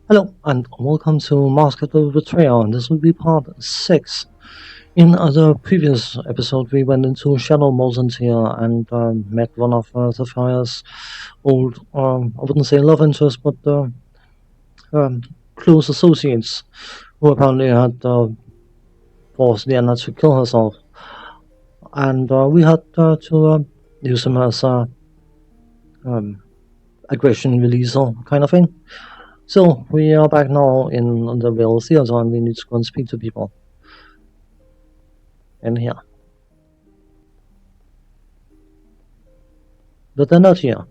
Hello and welcome to Mask of the Betrayal, and this will be part 6. In the previous episode, we went into Shadow Molson's here and met one of Sapphire's old, I wouldn't say love interests, but um, close associates who apparently had forced Diana to kill herself. And we had to use him as a um, aggression releaser kind of thing. So we are back now in the real theater and we need to go and speak to people in here. But they're not here.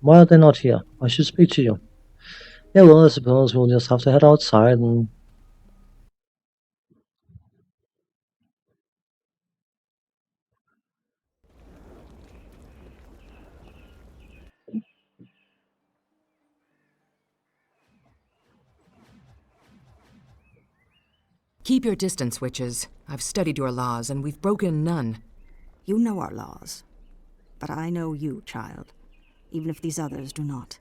Why are they not here? I should speak to you. Yeah, well, I suppose we'll just have to head outside and. Keep your distance, witches. I've studied your laws, and we've broken none. You know our laws. But I know you, child. Even if these others do not.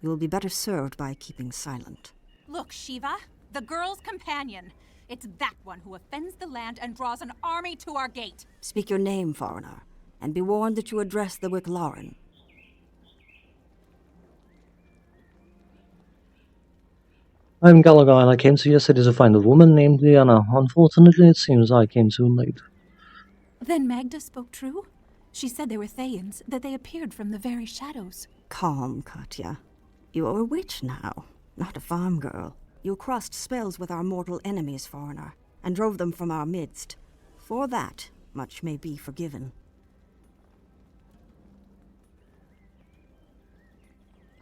You will be better served by keeping silent. Look, Shiva, the girl's companion. It's that one who offends the land and draws an army to our gate. Speak your name, foreigner, and be warned that you address the Wicklauren. I'm Gallagher and I came to your city to find a woman named Diana. Unfortunately, it seems I came too late. Then Magda spoke true? She said they were Thayans, that they appeared from the very shadows. Calm, Katya. You are a witch now, not a farm girl. You crossed spells with our mortal enemies, foreigner, and drove them from our midst. For that, much may be forgiven.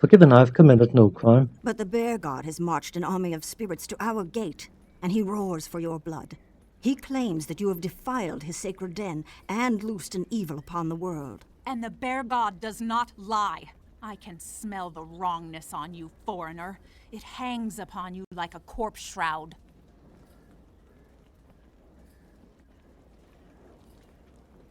Forgiven, I've committed no crime. But the bear god has marched an army of spirits to our gate, and he roars for your blood. He claims that you have defiled his sacred den and loosed an evil upon the world. And the bear god does not lie. I can smell the wrongness on you, foreigner. It hangs upon you like a corpse shroud.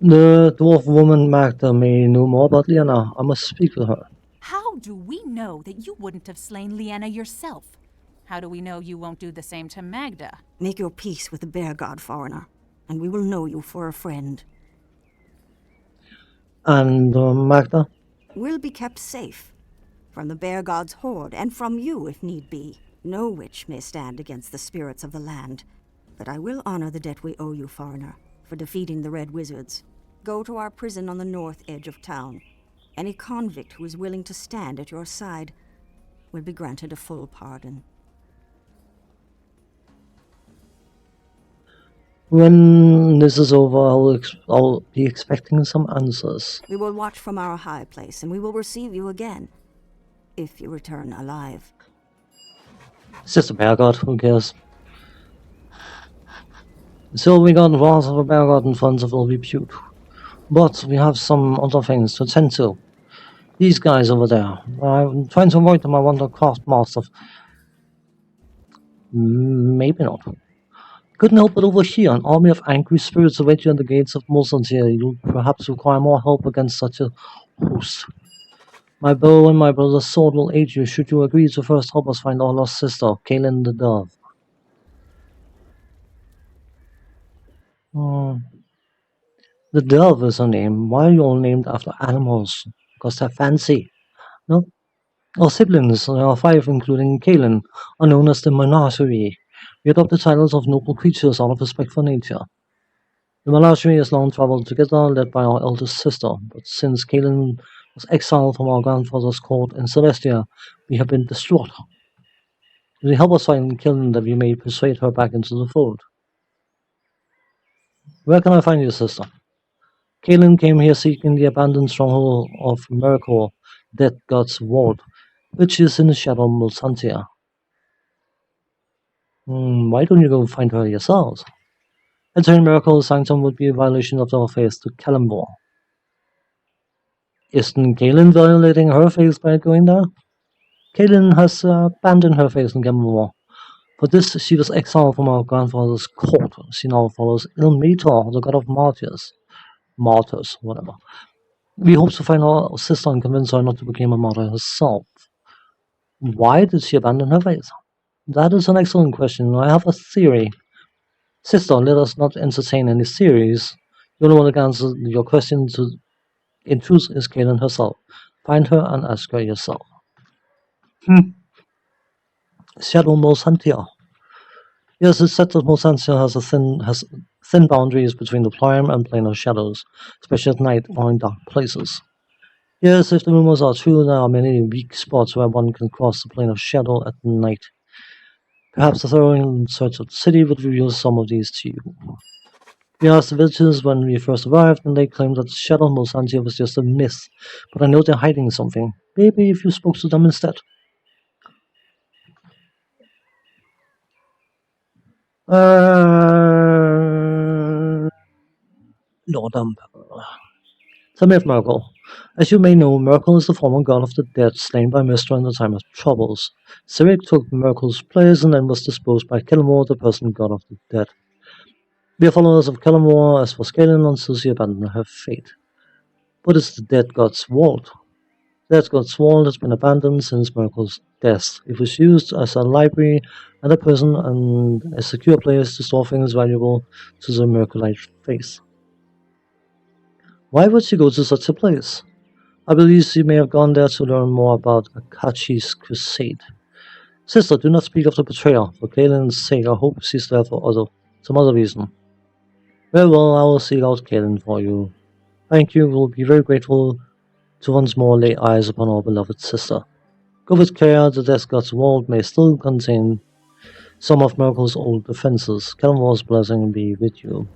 The dwarf woman Magda may know more about Liana. I must speak with her. How do we know that you wouldn't have slain Leanna yourself? How do we know you won't do the same to Magda? Make your peace with the bear god, foreigner, and we will know you for a friend. And Magda? We'll be kept safe. From the bear god's horde, and from you if need be. No witch may stand against the spirits of the land. But I will honor the debt we owe you, foreigner, for defeating the Red Wizards. Go to our prison on the north edge of town. Any convict who is willing to stand at your side will be granted a full pardon. When this is over, I'll be expecting some answers. We will watch from our high place, and we will receive you again, if you return alive. It's just a bear god, who cares? So we got walls of a bear god in front of all repute. But we have some other things to attend to. These guys over there. I'm trying to avoid them. I want a craft master. Maybe not. Couldn't help but overhear an army of angry spirits await you at the gates of Mulsantir. You'll perhaps require more help against such a host. My bow and my brother's sword will aid you should you agree to first help us find our lost sister, Kaelin the Dove. The Dove is her name. Why are you all named after animals? Because they're fancy. No? Our siblings, there are 5 including Kaelin, are known as the Menagerie. We adopt the titles of noble creatures out of respect for nature. The Menagerie has long traveled together, led by our eldest sister, but since Kaelin was exiled from our grandfather's court in Celestia, we have been distraught. Will you help us find Kaelin that we may persuade her back into the fold? Where can I find your sister? Kaelin came here seeking the abandoned stronghold of Miracle, Dead God's Ward, which is in the shadow of Mulsantia. Why don't you go find her yourselves? Entering Miracle's sanctum would be a violation of our faith to Kalimdor. Isn't Kaelin violating her faith by going there? Kaelin has abandoned her faith in Kalimdor. For this, she was exiled from our grandfather's court. She now follows Ilmator, the god of martyrs. Martyrs, whatever. We hope to find our sister and convince her not to become a martyr herself. Why did she abandon her faith? That is an excellent question. I have a theory. Sister, let us not entertain any theories. The only one that can answer your question in truth is Kaelin herself. Find her and ask her yourself. Shadow Mosantia. Yes, it's said that Mosantia has thin boundaries between the prime and planar shadows, especially at night or in dark places. Yes, if the rumors are true, there are many weak spots where one can cross the plane of shadow at night. Perhaps a thorough search of the city would reveal some of these to you. We asked the villagers when we first arrived, and they claimed that the shadow of Mosantia was just a myth, but I know they're hiding something. Maybe if you spoke to them instead. Lord Emperor. Tell me of Miracle. As you may know, Miracle is the former god of the dead slain by Mystra in the time of troubles. Cyric took Miracle's place and then was disposed by Kellamore, the person god of the dead. We are followers of Kellamore as for Scalan until she abandoned her fate. What is the dead god's vault? The dead god's vault has been abandoned since Miracle's death. It was used as a library and a prison and a secure place to store things valuable to the Miraculite faith. Why would she go to such a place? I believe she may have gone there to learn more about Akachi's crusade. Sister, do not speak of the betrayer. For Kaelin's sake, I hope she's there for some other reason. Very well, I will seek out Kaelin for you. Thank you, we'll be very grateful to once more lay eyes upon our beloved sister. Go with care, the Death God's vault may still contain some of Miracle's old defenses. Kelmore's blessing be with you.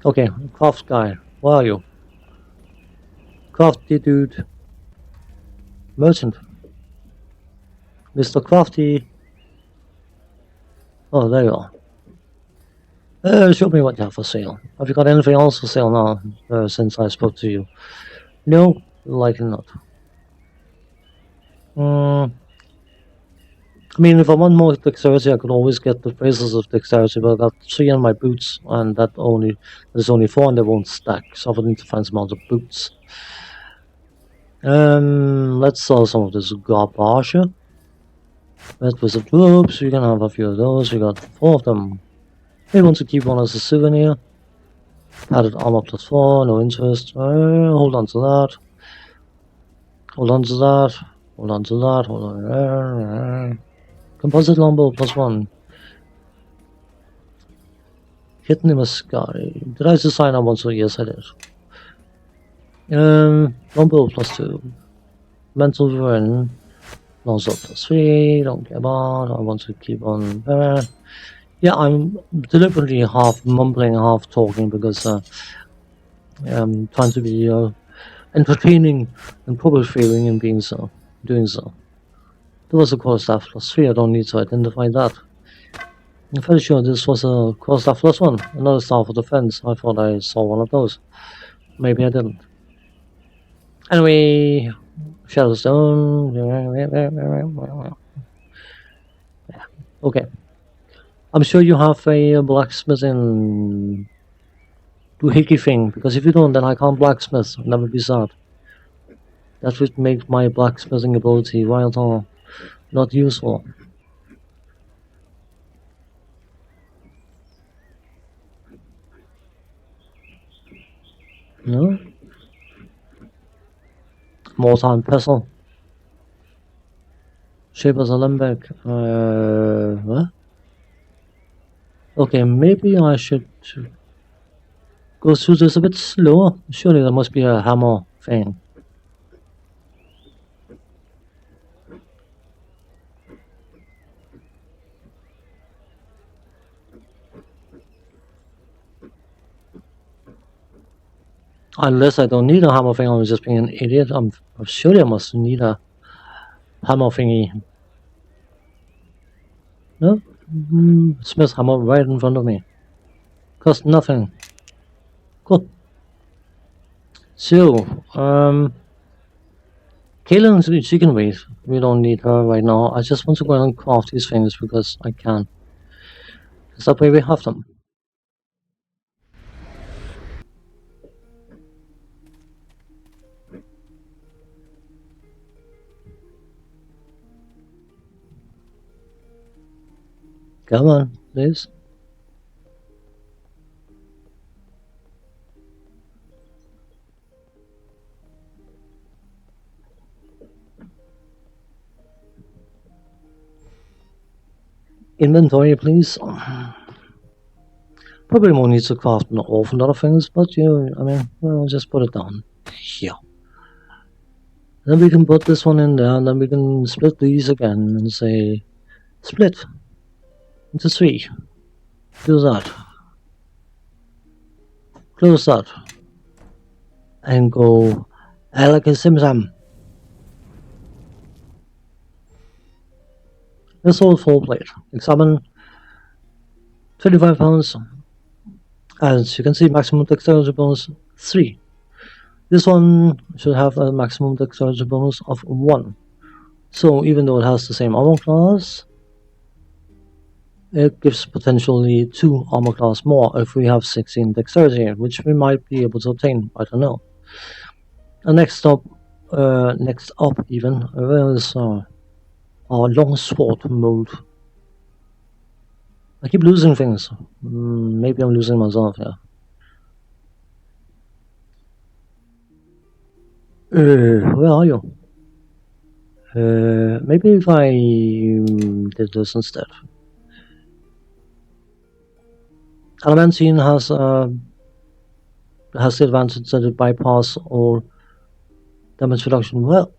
Okay, craft guy, where are you? Crafty dude. Merchant. Mr. Crafty. Oh, there you are. Show me what you have for sale. Have you got anything else for sale now, since I spoke to you? No, likely not. I mean, if I want more dexterity, I could always get the phrases of dexterity, but I got 3 on my boots, and there's only 4 and they won't stack, so I would need to find some other boots. Let's sell some of this garbage. Red Wizard ropes, we can have a few of those, we got 4 of them. Maybe want to keep one as a souvenir. Padded armor +4, no interest. Hold on to that. Hold on to that. Hold on to that. Hold on. Composite longbow +1. Hidden in the sky. Did I just sign up one? So yes, I did. Longbow +2. Mental ruin. Longsword +3. Don't care about. I want to keep on. Yeah, I'm deliberately half mumbling, half talking because I'm trying to be entertaining and probably failing in doing so. There was a core staff +3. I don't need to identify that. I'm fairly sure this was a core staff +1. Another staff of defense. I thought I saw one of those. Maybe I didn't. Anyway, Shadowstone. Yeah. Okay. I'm sure you have a blacksmithing doohickey thing, because if you don't, then I can't blacksmith. I'll never be sad. That would make my blacksmithing ability wild or not useful. No? Mortar and pestle. Shape as a limbeck. What? Okay, maybe I should go through this a bit slower. Surely there must be a hammer thing. Unless I don't need a hammer thing, I'm just being an idiot. I'm surely I must need a hammer thingy. No? Smith hammer right in front of me. Cost nothing. Cool. So, Kaylin, she can wait. We don't need her right now. I just want to go and craft these things because I can. Because that way we have them. Come on, please. Inventory, please. Probably more needs to craft an awful lot of things, but I mean, well, just put it down here. Then we can put this one in there, and then we can split these again and say split into 3. Do that. Close that. And go Alakasimsam. This old full plate. Examine 25 pounds. As you can see, maximum dexterity bonus 3. This one should have a maximum dexterity bonus of 1. So even though it has the same armor class, it gives potentially 2 armor class more if we have 16 dexterity, which we might be able to obtain, I don't know. And next up even, is our longsword mode. I keep losing things. Maybe I'm losing myself here. Where are you? Maybe if I did this instead. Adamantine has the advantage that it bypass all damage reduction. Well,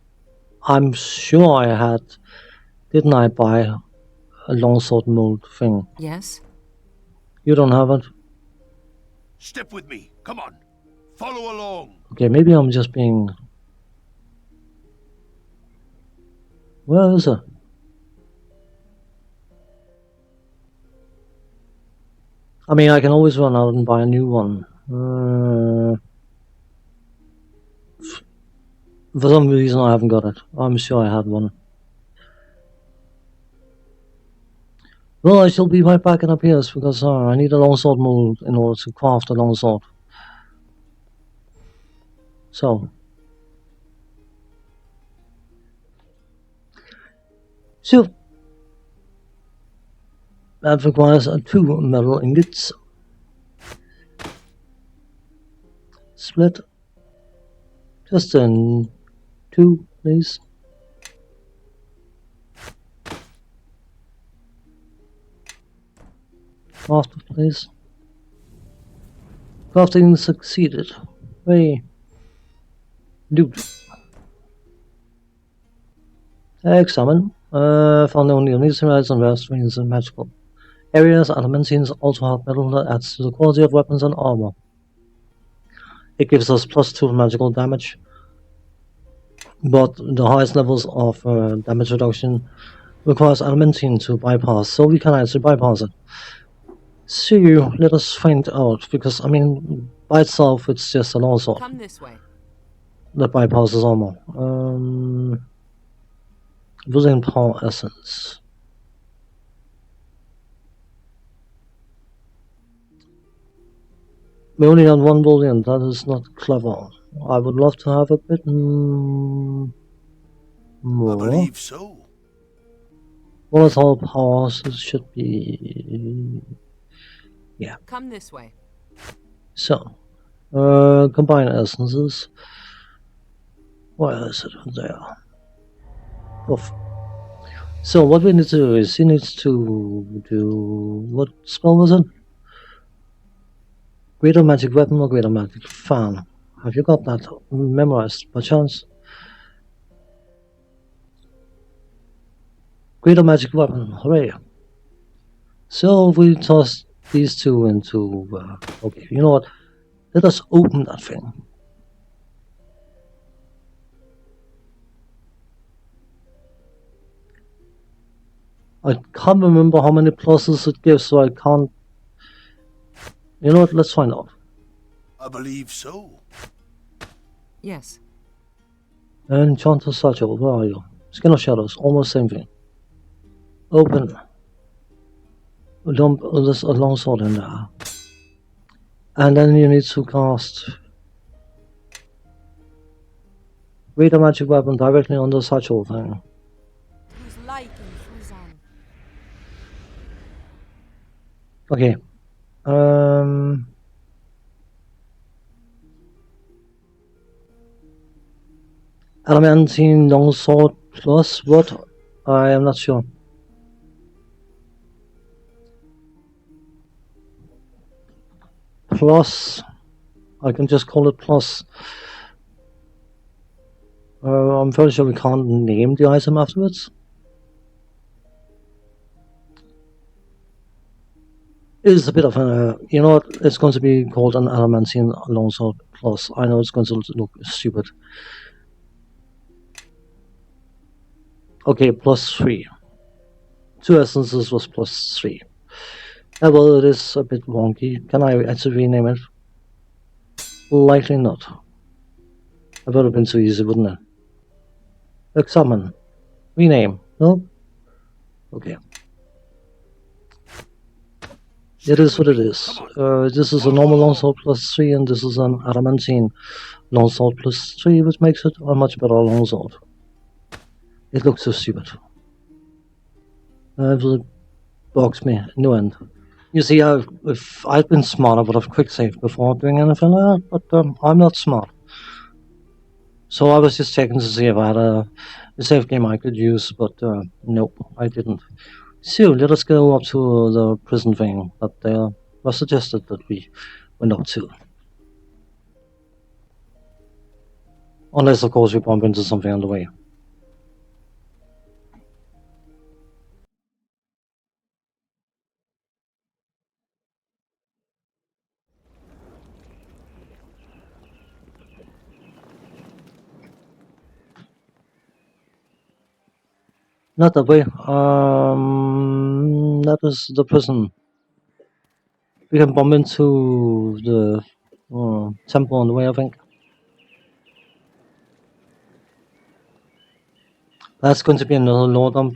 I'm sure I had, didn't I, buy a longsword mode thing? Yes? You don't have it? Step with me. Come on. Follow along. Okay, maybe I'm just being... Where is it? I mean, I can always run out and buy a new one. For some reason I haven't got it. I'm sure I had one. Well, I shall be right back in appears because I need a longsword mold in order to craft a longsword. So. That requires 2 metal ingots. Split. Just in 2, please. Craft, please. Crafting succeeded. Hey. Loot. Examine. Found only on these areas and rare strings and magical areas. Adamantines also have metal that adds to the quality of weapons and armor. It gives us +2 magical damage, but the highest levels of damage reduction requires adamantine to bypass, so we can actually bypass it. So let us find out, because I mean, by itself it's just a longsword. Come this way. That bypasses armor. Losing power essence. We only got 1 bullion, that is not clever. I would love to have a bit more. I believe so. Volatile powers should be... yeah. Come this way. So, combine essences. Where is it? There. Oof. So what we need to do is he needs to do... what spell was it? Greater magic weapon or greater magic fan? Have you got that memorized by chance? Greater magic weapon, hooray! So we toss these 2 into... okay, you know what? Let us open that thing. I can't remember how many pluses it gives, so I can't... You know what? Let's find out. I believe so. Yes. Enchanter Satchel, where are you? Skin of Shadows, almost same thing. Open. Dump this a longsword in there. And then you need to cast greater magic weapon directly on the satchel thing. Whose light in Fuzan. Okay. Adamantine longsword plus what? I am not sure. Plus, I can just call it plus. I'm fairly sure we can't name the item afterwards. It is a bit of a, you know what, it's going to be called an adamantine longsword plus. I know it's going to look stupid. Okay, plus 3. 2 essences was plus 3. Well, it is a bit wonky. Can I actually rename it? Likely not. That would have been too easy, wouldn't it? Examine. Rename. No? Okay. It is what it is. This is a normal longsword plus 3, and this is an adamantine longsword plus 3, which makes it a much better longsword. It looks so stupid. It will box me. No end. You see, if I'd been smart, I would have quick saved before doing anything like that, but I'm not smart. So I was just checking to see if I had a save game I could use, but nope, I didn't. So let us go up to the prison thing that was suggested that we went up to. Unless, of course, we bump into something on the way. Not that way. That is the prison. We can bump into the temple on the way, I think. That's going to be another load dump.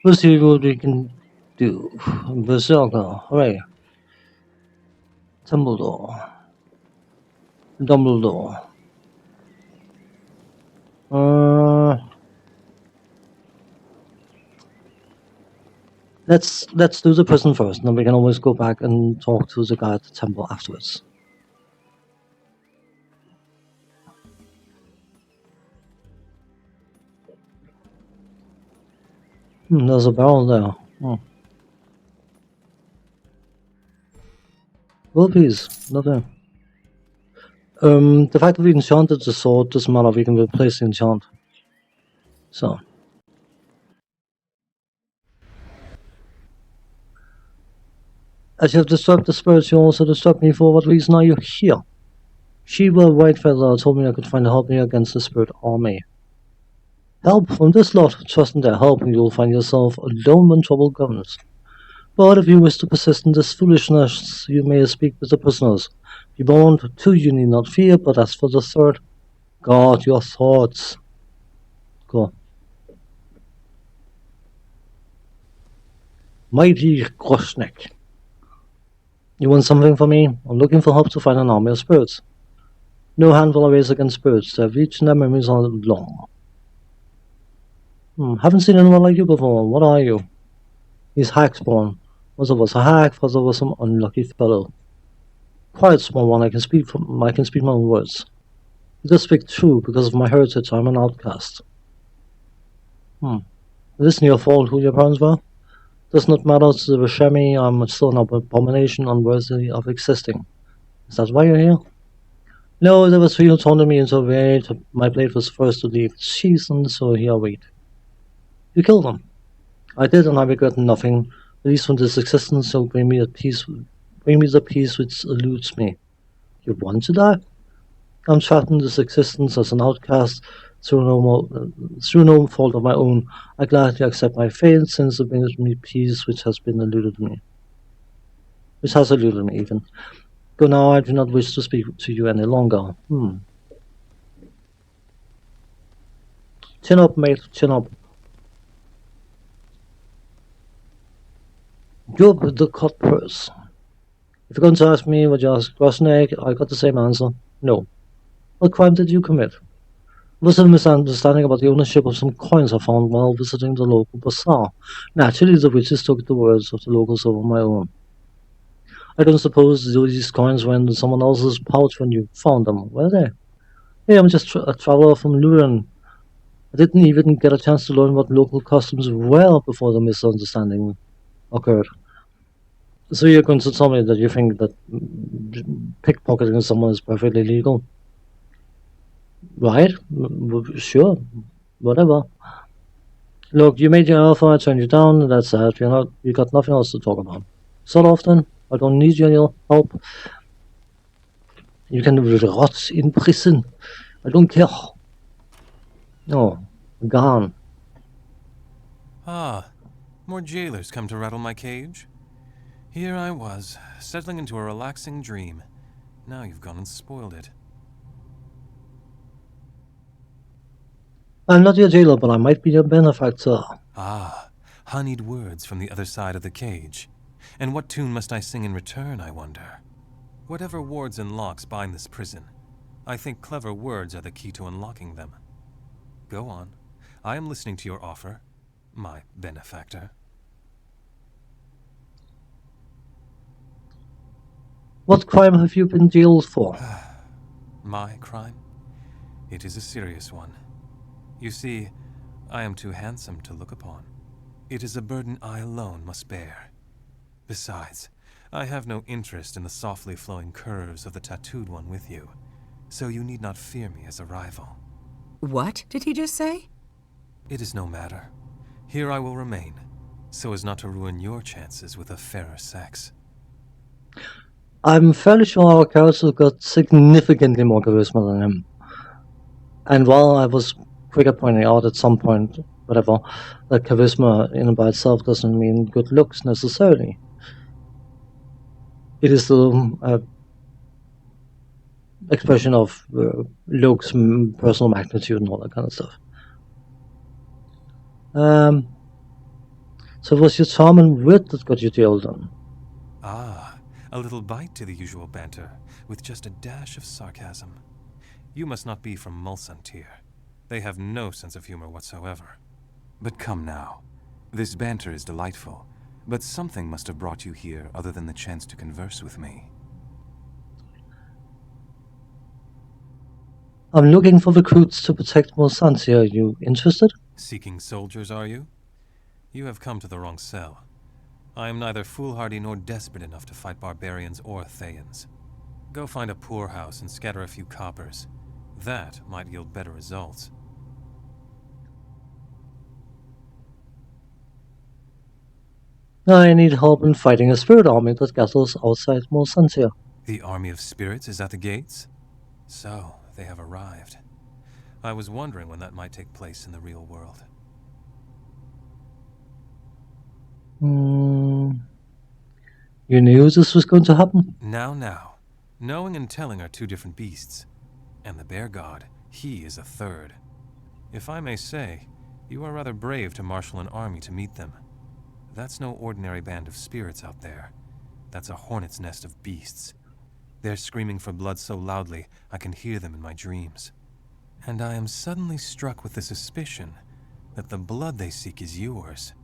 We'll see what we can do. Berserker, hooray. Dumbledore. Dumbledore. Let's do the prison first, and then we can always go back and talk to the guy at the temple afterwards. There's a barrel there. Rupees, nothing. The fact that we enchanted the sword doesn't matter, we can replace the enchant. So. As you have disturbed the spirits, you also disturbed me. For what reason are you here? Shiva Whitefeather told me I could find help me against the spirit army. Help from this lot. Trust in their help, and you'll find yourself alone when trouble comes. But if you wish to persist in this foolishness, you may speak with the prisoners. Be warned, 2 you need not fear, but as for the 3rd, guard your thoughts. Go. Mighty Groshnek. You want something from me? I'm looking for help to find an army of spirits. No hand will raise against spirits. Their reach and their memories are long. Haven't seen anyone like you before. What are you? He's hack-spawn. Once I was a hack, once I was some unlucky fellow. Quiet, small one. I can speak my own words. You just speak true. Because of my heritage, I'm an outcast. It isn't your fault who your parents were. Does not matter to the Shami. I'm still an abomination unworthy of existing. Is that why you're here? No, there was 3 who taunted me into a raid. My blade was first to leave its season, so here I wait. You killed them. I did, and I regret nothing. Release from this existence shall bring me the peace which eludes me. You want to die? I'm trapped in this existence as an outcast through no fault of my own. I gladly accept my fate, since it brings me peace which has eluded me, even. Go now, I do not wish to speak to you any longer. Chin up, mate, chin up. You're the cut purse. If you're going to ask me what you asked Grosnik, I got the same answer. No. What crime did you commit? It was a misunderstanding about the ownership of some coins I found while visiting the local bazaar. Naturally, the witches took the words of the locals over my own. I don't suppose these coins were in someone else's pouch when you found them, were they? Hey, I'm just a traveler from Luren. I didn't even get a chance to learn what local customs were before the misunderstanding occurred. So you're going to tell me that you think that pickpocketing someone is perfectly legal? Right? Sure. Whatever. Look, you made your offer, I turned you down, that's it. You got nothing else to talk about. So often, I don't need your help. You can rot in prison. I don't care. No, gone. Ah, more jailers come to rattle my cage. Here I was, settling into a relaxing dream. Now you've gone and spoiled it. I'm not your jailer, but I might be your benefactor. Ah, honeyed words from the other side of the cage. And what tune must I sing in return, I wonder? Whatever wards and locks bind this prison, I think clever words are the key to unlocking them. Go on. I am listening to your offer, my benefactor. What crime have you been jailed for? My crime? It is a serious one. You see, I am too handsome to look upon. It is a burden I alone must bear. Besides, I have no interest in the softly flowing curves of the tattooed one with you, so you need not fear me as a rival. What did he just say? It is no matter. Here I will remain, so as not to ruin your chances with a fairer sex. I'm fairly sure our character got significantly more charisma than him. And while I was quick at pointing out at some point, whatever, that charisma in and by itself doesn't mean good looks necessarily. It is the expression of looks, personal magnitude, and all that kind of stuff. So it was your charm and wit that got you jailed then? Ah, a little bite to the usual banter, with just a dash of sarcasm. You must not be from Mulsantir. They have no sense of humor whatsoever. But come now. This banter is delightful, but something must have brought you here other than the chance to converse with me. I'm looking for recruits to protect Mulsantia. Are you interested? Seeking soldiers, are you? You have come to the wrong cell. I am neither foolhardy nor desperate enough to fight barbarians or Thayans. Go find a poorhouse and scatter a few coppers. That might yield better results. I need help in fighting a spirit army that gathers outside Mulsantia. The army of spirits is at the gates? So, they have arrived. I was wondering when that might take place in the real world. You knew this was going to happen? Now. Knowing and telling are two different beasts. And the bear god, he is a third. If I may say, you are rather brave to marshal an army to meet them. That's no ordinary band of spirits out there. That's a hornet's nest of beasts. They're screaming for blood so loudly, I can hear them in my dreams. And I am suddenly struck with the suspicion that the blood they seek is yours.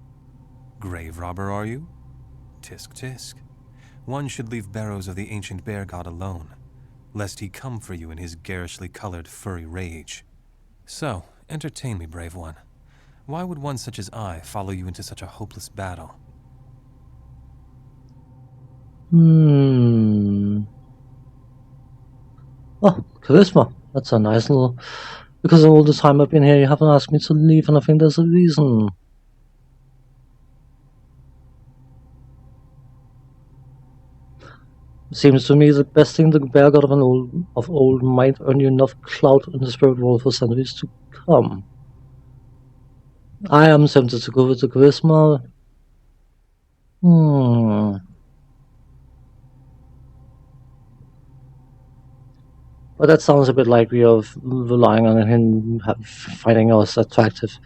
Grave robber, are you? Tisk tisk. One should leave Barrows of the ancient bear god alone, lest he come for you in his garishly colored furry rage. So, entertain me, brave one. Why would one such as I follow you into such a hopeless battle? Oh, charisma. That's a nice little... Because all the time I've been here, you haven't asked me to leave, and I think there's a reason. Seems to me the best thing the bear god of old might earn you enough clout in the spirit world for centuries to come. I am tempted to go with the charisma. But that sounds a bit like we are relying on him finding us attractive.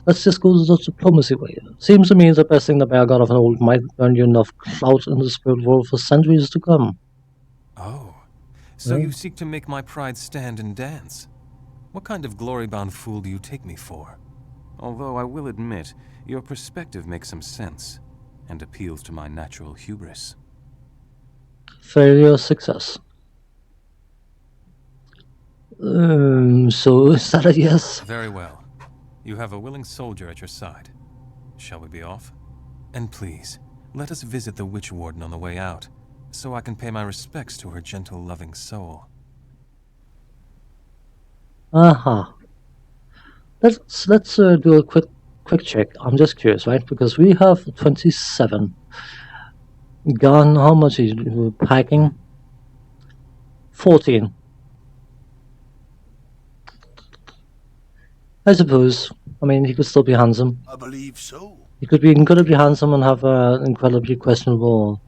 Let's just go the diplomacy way. Seems to me the best thing the bear god of an old might earn you enough clout in the spirit world for centuries to come. Oh, So Oh. you seek to make my pride stand and dance? What kind of glory-bound fool do you take me for? Although I will admit, your perspective makes some sense, and appeals to my natural hubris. Failure, success. So is that a yes? Very well. You have a willing soldier at your side. Shall we be off? And please, let us visit the Witch Warden on the way out, so I can pay my respects to her gentle, loving soul. Aha. Let's do a quick check. I'm just curious, right? Because we have 27. Gun, how much is packing? 14. I suppose. I mean, he could still be handsome. I believe so. He could be incredibly handsome and have an incredibly questionable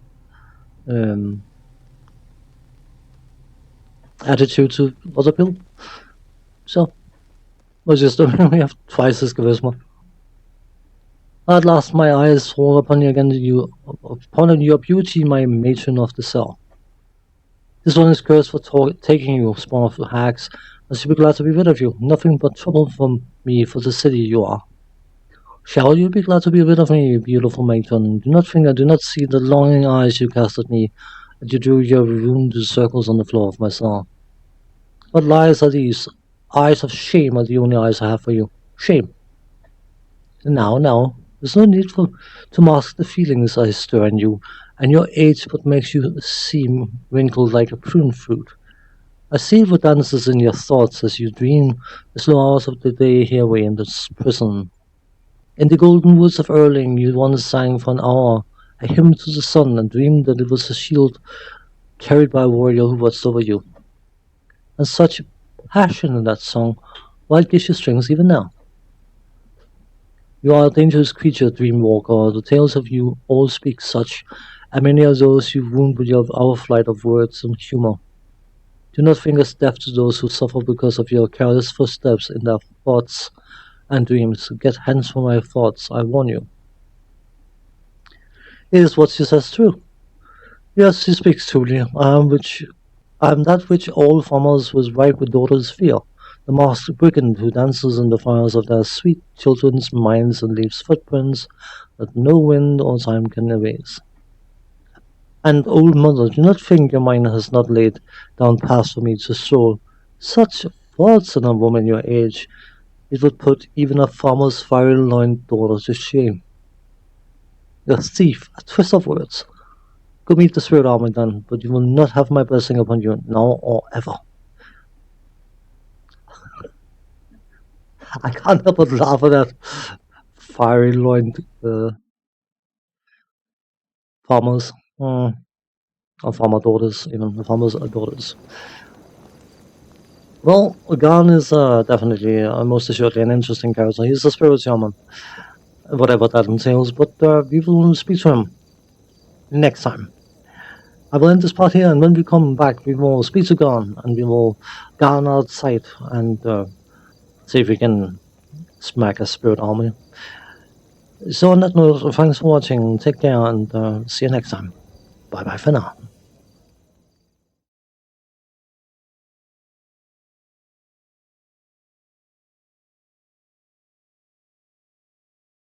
attitude to other people. So, we have twice his charisma. At last my eyes fall upon you again, upon your beauty, my matron of the cell. This one is cursed for taking you, spawn of the hags. I should be glad to be rid of you. Nothing but trouble from me for the city you are. Shall you be glad to be rid of me, beautiful matron? Do not think I do not see the longing eyes you cast at me, as you drew your wounded circles on the floor of my cell. What lies are these? Eyes of shame are the only eyes I have for you. Shame. Now, there's no need to mask the feelings I stir in you, and your age but makes you seem wrinkled like a prune fruit. I see what dances in your thoughts as you dream the slow hours of the day here away in this prison. In the golden woods of Erling, you once sang for an hour a hymn to the sun and dreamed that it was a shield carried by a warrior who watched over you. And such passion in that song, why it gives you strings even now. You are a dangerous creature, Dreamwalker. The tales of you all speak such, and many are those you wound with your our flight of words and humor. Do not think us deaf to those who suffer because of your careless footsteps in their thoughts and dreams. Get hence from my thoughts, I warn you. It is what she says true. Yes, she speaks truly. I am that which all farmers was ripe with daughters fear. The masked brigand who dances in the fires of their sweet children's minds and leaves footprints that no wind or time can erase. And, old mother, do not think your mind has not laid down paths for me to stroll. Such thoughts in a woman your age, it would put even a farmer's fiery-loined daughter to shame. You're a thief, a twist of words. Go meet the spirit army then, but you will not have my blessing upon you now or ever. I can't help but laugh at that fiery-loined farmers, or farmer daughters, even the farmers are daughters. Well, Garn is definitely, most assuredly, an interesting character. He's a spirit shaman, whatever that entails, but we will speak to him next time. I will end this part here, and when we come back, we will speak to Garn, and we will Garn outside and see if we can smack a spirit army. So on that note, thanks for watching, take care, and see you next time. Bye bye for now.